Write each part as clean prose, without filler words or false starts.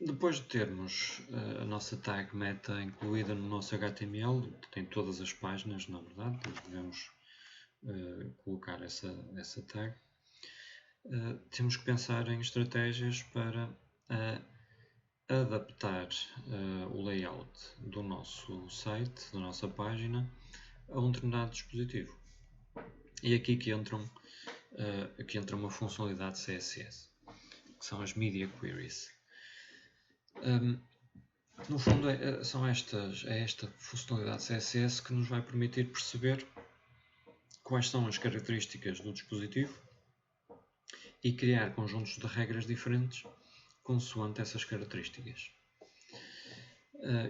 Depois de termos a nossa tag meta incluída no nosso HTML, tem todas as páginas, na verdade, devemos colocar essa tag. Temos que pensar em estratégias para adaptar o layout do nosso site, da nossa página, a um determinado dispositivo. E aqui que entra uma funcionalidade CSS, que são as Media Queries. No fundo, é esta funcionalidade CSS que nos vai permitir perceber quais são as características do dispositivo e criar conjuntos de regras diferentes consoante essas características.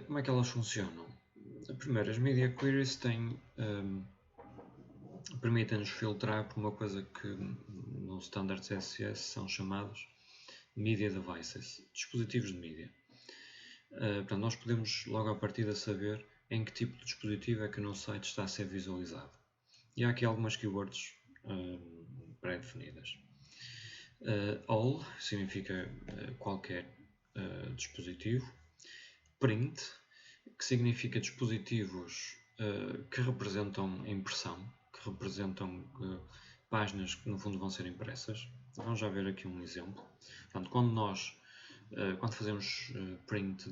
Como é que elas funcionam? Primeiro, as Media Queries permitem-nos filtrar por uma coisa que no standard CSS são chamados Media Devices, dispositivos de mídia. Portanto, nós podemos logo à partida saber em que tipo de dispositivo é que o nosso site está a ser visualizado. E há aqui algumas keywords pré-definidas. All significa qualquer dispositivo. Print, que significa dispositivos que representam a impressão, que representam páginas que no fundo vão ser impressas. Vamos já ver aqui um exemplo. Portanto, quando fazemos print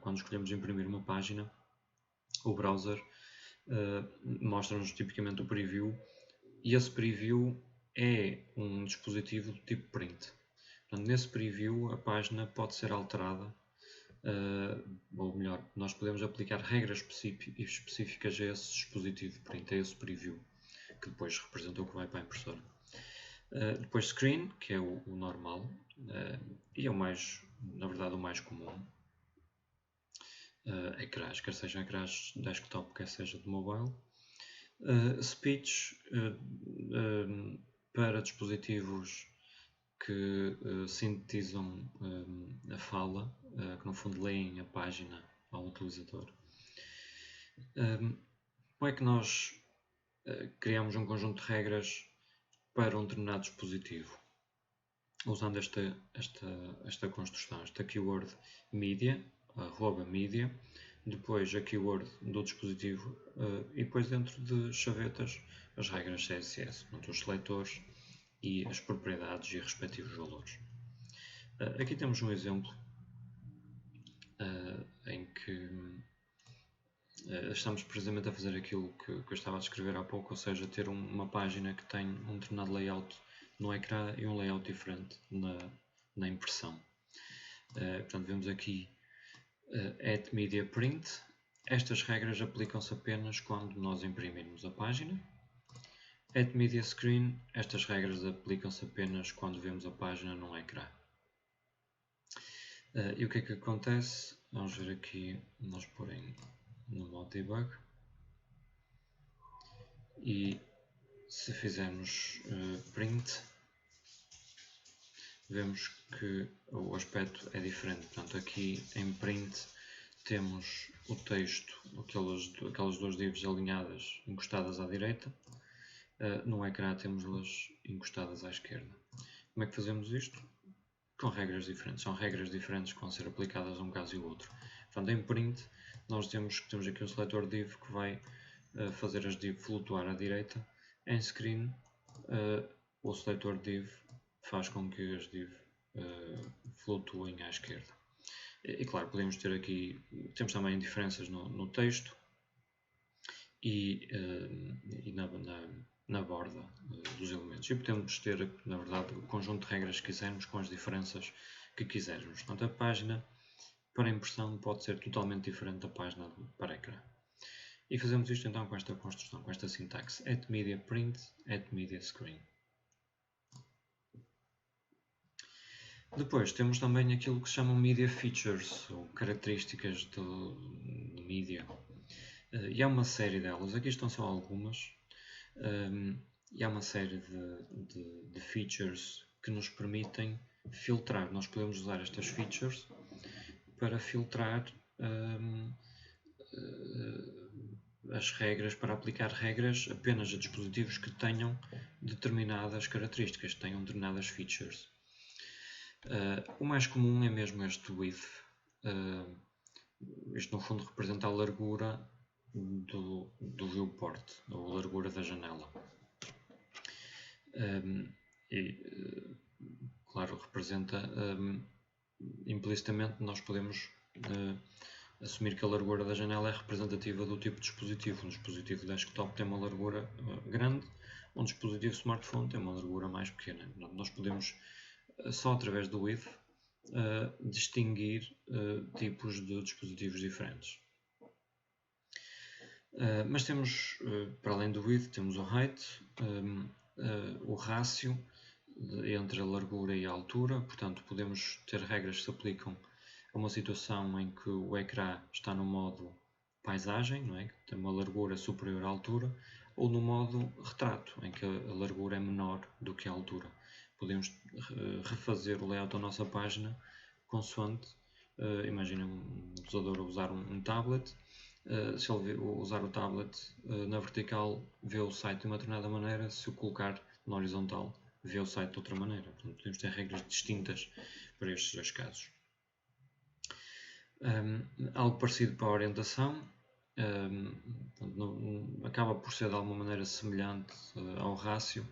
quando escolhemos imprimir uma página, o browser mostra-nos tipicamente o preview, e esse preview é um dispositivo do tipo print. Portanto, nesse preview a página pode ser alterada, ou melhor, nós podemos aplicar regras específicas a esse dispositivo print, a esse preview, que depois representa o que vai para a impressora. Depois screen, que é o normal, e é na verdade o mais comum. Ecrãs, quer sejam ecrãs desktop, quer seja de mobile. Speech, para dispositivos que sintetizam a fala, que no fundo leem a página ao utilizador. Como é que nós criamos um conjunto de regras para um determinado dispositivo? Usando esta construção, esta keyword media, @media, depois a keyword do dispositivo e depois dentro de chavetas as regras CSS, os seletores e as propriedades e respectivos valores. Aqui temos um exemplo em que estamos precisamente a fazer aquilo que eu estava a descrever há pouco, ou seja, ter uma página que tem um determinado layout no ecrã e um layout diferente na impressão. Portanto, vemos aqui @media print. Estas regras aplicam-se apenas quando nós imprimirmos a página. @media screen. Estas regras aplicam-se apenas quando vemos a página num ecrã. E o que é que acontece? Vamos ver aqui, nós porém no modo debug, e se fizermos print, vemos que o aspecto é diferente. Portanto, aqui em print temos o texto, aquelas duas divs alinhadas, encostadas à direita. No ecrã temos-las encostadas à esquerda. Como é que fazemos isto? Com regras diferentes. São regras diferentes que vão ser aplicadas a um caso e ao outro. Portanto, em print, nós temos aqui um seletor div que vai fazer as div flutuar à direita. Em screen, o seletor div faz com que as div flutuem à esquerda. E claro, temos também diferenças no texto e na borda dos elementos. E podemos ter, na verdade, o conjunto de regras que quisermos com as diferenças que quisermos. Portanto, a página para impressão pode ser totalmente diferente da página para ecrã. E fazemos isto então com esta construção, com esta sintaxe: @media print, @media screen. Depois temos também aquilo que se chamam media features, ou características de mídia. E há uma série delas, aqui estão só algumas. E há uma série de features que nos permitem filtrar. Nós podemos usar estas features para filtrar as regras, para aplicar regras apenas a dispositivos que tenham determinadas características, que tenham determinadas features. O mais comum é mesmo este width. Isto no fundo representa a largura do viewport, ou a largura da janela. Claro, representa, implicitamente nós podemos assumir que a largura da janela é representativa do tipo de dispositivo. Um dispositivo desktop tem uma largura grande, um dispositivo smartphone tem uma largura mais pequena. Nós podemos, só através do width, distinguir tipos de dispositivos diferentes. Mas temos, para além do width, temos o height, o rácio entre a largura e a altura. Portanto, podemos ter regras que se aplicam a uma situação em que o ecrã está no modo paisagem, não é? Que tem uma largura superior à altura, ou no modo retrato, em que a largura é menor do que a altura. Podemos refazer o layout da nossa página consoante, imagina um utilizador a usar um tablet. Se ele usar o tablet na vertical, vê o site de uma determinada maneira. Se o colocar na horizontal, vê o site de outra maneira. Portanto, podemos ter regras distintas para estes dois casos. Algo parecido para a orientação, acaba por ser de alguma maneira semelhante ao rácio,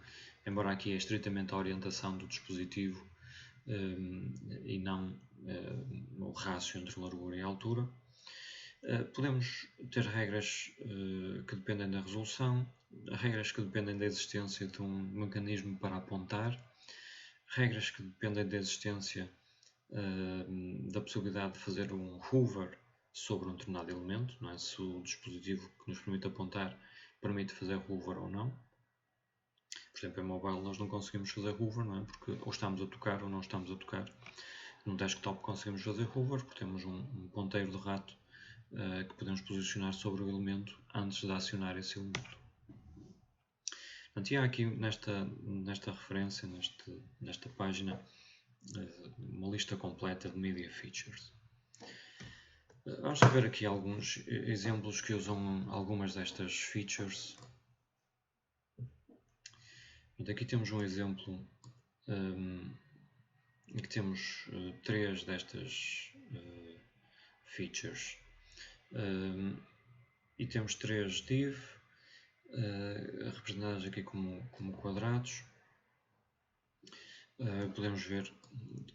embora aqui é estritamente a orientação do dispositivo e não o rácio entre largura e altura. Podemos ter regras que dependem da resolução, regras que dependem da existência de um mecanismo para apontar, regras que dependem da existência da possibilidade de fazer um hover sobre um determinado elemento, não é? Se o dispositivo que nos permite apontar permite fazer hover ou não. Por exemplo, em mobile nós não conseguimos fazer hover, não é? Porque ou estamos a tocar ou não estamos a tocar. No desktop conseguimos fazer hover, porque temos um ponteiro de rato que podemos posicionar sobre o elemento antes de acionar esse elemento. Portanto, e há aqui nesta referência, nesta página, uma lista completa de Media Features. Vamos ver aqui alguns exemplos que usam algumas destas features. Aqui temos um exemplo em que temos 3 destas features. E temos 3 div representadas aqui como quadrados. Podemos ver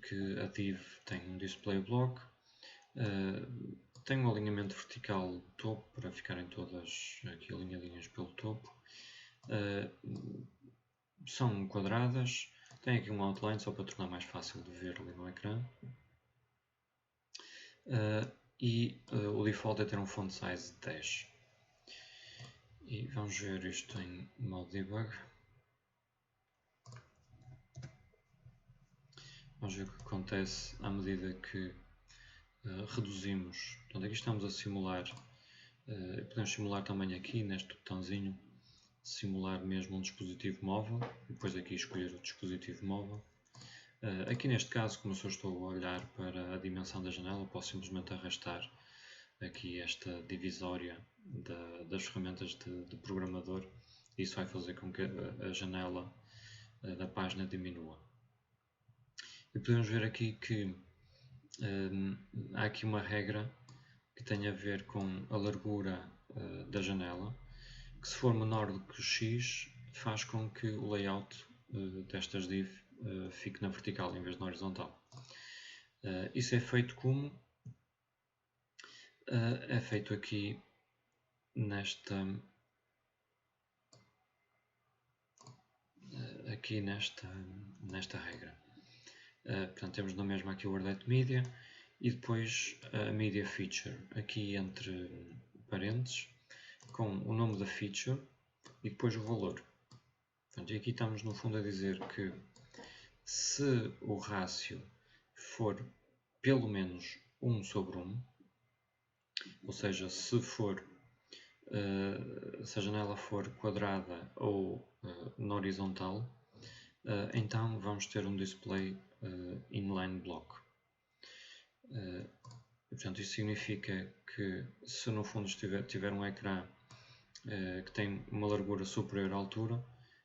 que a div tem um display block, tem um alinhamento vertical do topo para ficarem todas aqui alinhadinhas pelo topo. São quadradas, tem aqui um outline só para tornar mais fácil de ver ali no ecrã. O default é ter um font size de 10. E vamos ver isto em modo debug. Vamos ver o que acontece à medida que reduzimos. Portanto, aqui estamos a simular, podemos simular também aqui neste botãozinho, simular mesmo um dispositivo móvel, e depois aqui escolher o dispositivo móvel. Aqui neste caso, como eu estou a olhar para a dimensão da janela, posso simplesmente arrastar aqui esta divisória das ferramentas de programador. Isso vai fazer com que a janela da página diminua. E podemos ver aqui que há aqui uma regra que tem a ver com a largura da janela, que se for menor do que x, faz com que o layout destas div fique na vertical em vez de na horizontal. Isso é feito como? É feito aqui nesta regra. Portanto, temos na mesma aqui o Wordlet Media e depois a Media Feature, aqui entre parênteses, com o nome da feature e depois o valor. Portanto, e aqui estamos no fundo a dizer que se o rácio for pelo menos 1 sobre 1, ou seja, se a janela for quadrada ou na horizontal, então vamos ter um display inline block. Portanto, isso significa que se no fundo tiver um ecrã que tem uma largura superior à altura,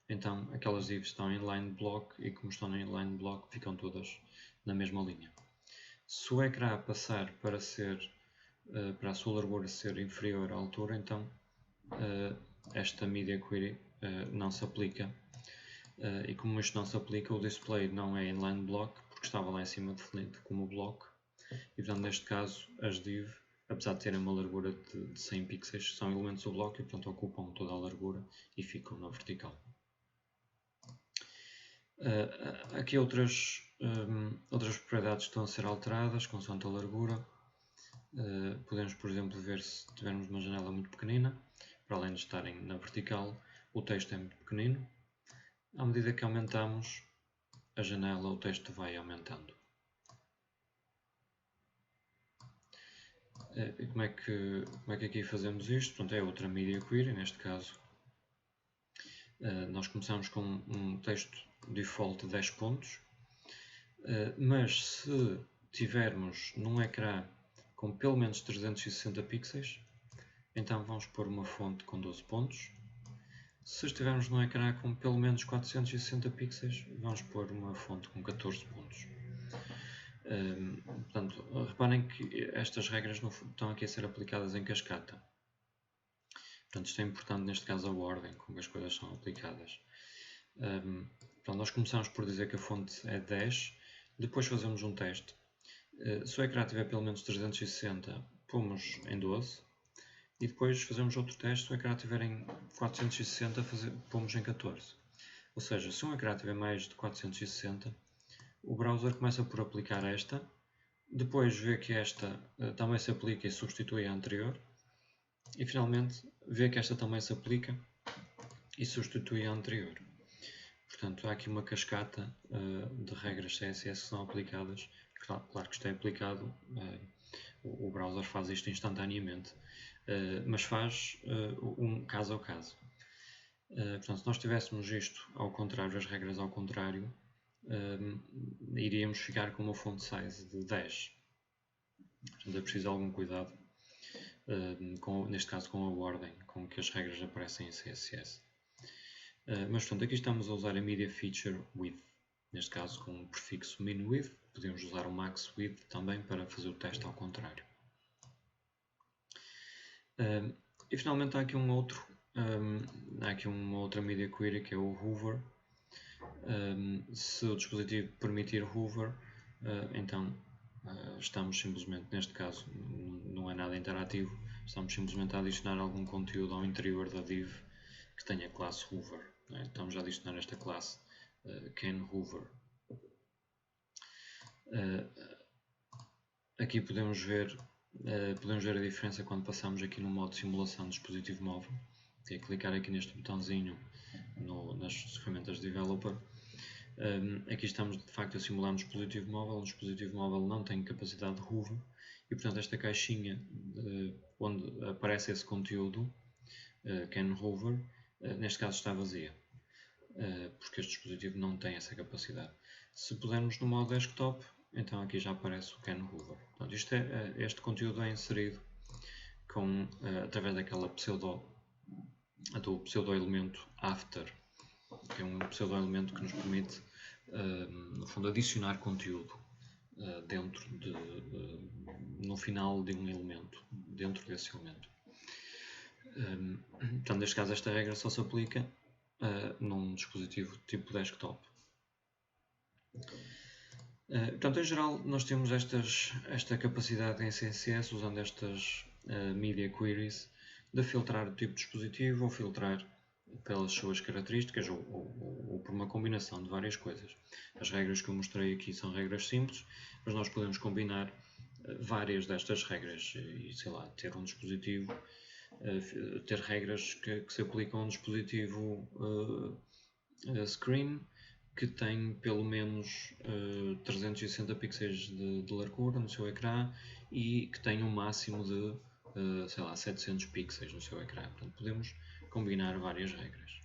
então aquelas divs estão em inline block e como estão em inline block ficam todas na mesma linha. Se o ecrã passar para a sua largura ser inferior à altura, então esta Media Query não se aplica. E como isto não se aplica, o display não é inline block, porque estava lá em cima definido como bloco. E portanto, neste caso, as div, apesar de terem uma largura de 100 pixels, são elementos do bloco e portanto ocupam toda a largura e ficam na vertical. Aqui outras propriedades estão a ser alteradas consoante a largura. Podemos, por exemplo, ver se tivermos uma janela muito pequenina, para além de estarem na vertical, o texto é muito pequenino. À medida que aumentamos a janela, o texto vai aumentando. Como é que aqui fazemos isto? Portanto, é outra Media Query, neste caso. Nós começamos com um texto default de 10 pontos, mas se tivermos num ecrã com pelo menos 360 pixels, então vamos pôr uma fonte com 12 pontos. Se estivermos num ecrã com pelo menos 460 pixels, vamos pôr uma fonte com 14 pontos. Portanto, reparem que estas regras estão aqui a ser aplicadas em cascata. Portanto, isto é importante neste caso a ordem com que as coisas são aplicadas. Então, nós começamos por dizer que a fonte é 10, depois fazemos um teste. Se o ecrã tiver pelo menos 360, pomos em 12, e depois fazemos outro teste. Se o ecrã tiver em 460, pomos em 14. Ou seja, se um ecrã tiver mais de 460, o browser começa por aplicar esta, depois vê que esta também se aplica e substitui a anterior, e finalmente vê que esta também se aplica e substitui a anterior. Portanto, há aqui uma cascata de regras CSS que são aplicadas. Claro que isto é aplicado, o browser faz isto instantaneamente, mas faz um caso ao caso. Portanto, se nós tivéssemos isto ao contrário, as regras ao contrário, iríamos ficar com uma font size de 10. Portanto, é preciso algum cuidado, neste caso com a ordem com que as regras aparecem em CSS. Mas portanto, aqui estamos a usar a Media Feature Width, neste caso com o prefixo min width. Podemos usar o max width também para fazer o teste ao contrário. E finalmente há aqui há aqui uma outra Media Query que é o hover. Se o dispositivo permitir hover, então estamos simplesmente, neste caso não é nada interativo, estamos simplesmente a adicionar algum conteúdo ao interior da div que tenha a classe hover. Estamos a adicionar esta classe canHover. Aqui podemos ver a diferença quando passamos aqui no modo simulação de dispositivo móvel, que é clicar aqui neste botãozinho nas ferramentas de developer. Aqui estamos de facto a simular um dispositivo móvel. Um dispositivo móvel não tem capacidade de hover e portanto esta caixinha onde aparece esse conteúdo canHover, neste caso está vazia, porque este dispositivo não tem essa capacidade. Se pusermos no modo desktop, então aqui já aparece o canHover. Portanto, este conteúdo é inserido através daquela do pseudo-elemento after, que é um pseudo-elemento que nos permite, no fundo, adicionar conteúdo no final de um elemento, dentro desse elemento. Portanto, neste caso, esta regra só se aplica num dispositivo tipo desktop. Portanto, em geral, nós temos esta capacidade em CSS, usando estas Media Queries, de filtrar o tipo de dispositivo ou filtrar pelas suas características ou por uma combinação de várias coisas. As regras que eu mostrei aqui são regras simples, mas nós podemos combinar várias destas regras e, sei lá, ter um dispositivo, ter regras que se aplicam a um dispositivo screen que tem pelo menos 360 pixels de largura no seu ecrã e que tem um máximo de, sei lá, 700 pixels no seu ecrã. Portanto, podemos combinar várias regras.